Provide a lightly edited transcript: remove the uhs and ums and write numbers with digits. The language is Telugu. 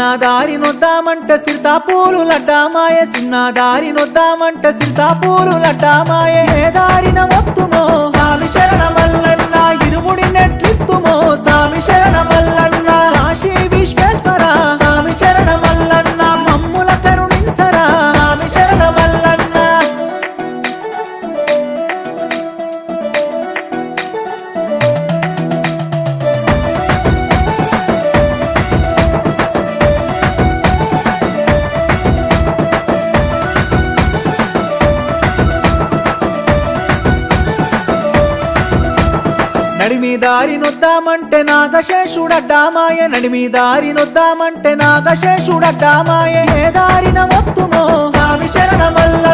చిన్నదారి నొద్దామంటే సిరితాపూలు లడ్డామాయ చిన్నదారి నొద్దామంటే సిరితాపూలు లడ్డామాయ ఏ దారిన వత్తుమో స్వామి శరణ మల్లన్న ఇరుముడి నెట్లిత్తుమో స్వామి శరణ మల్లన్న కాశీ విశ్వేశ్వర స్వామి శరణ మల్లన్న మమ్ముల కరుణించరా స్వామి శరణ మల్లన్న నడిమీదారి నొద్దామంటే నాగశేషుడడ్డామాయ నడిమీదారి నొద్దామంటే నాగశేషుడడ్డామాయ ఏ దారిన వత్తుమో స్వామి శరణ మల్ల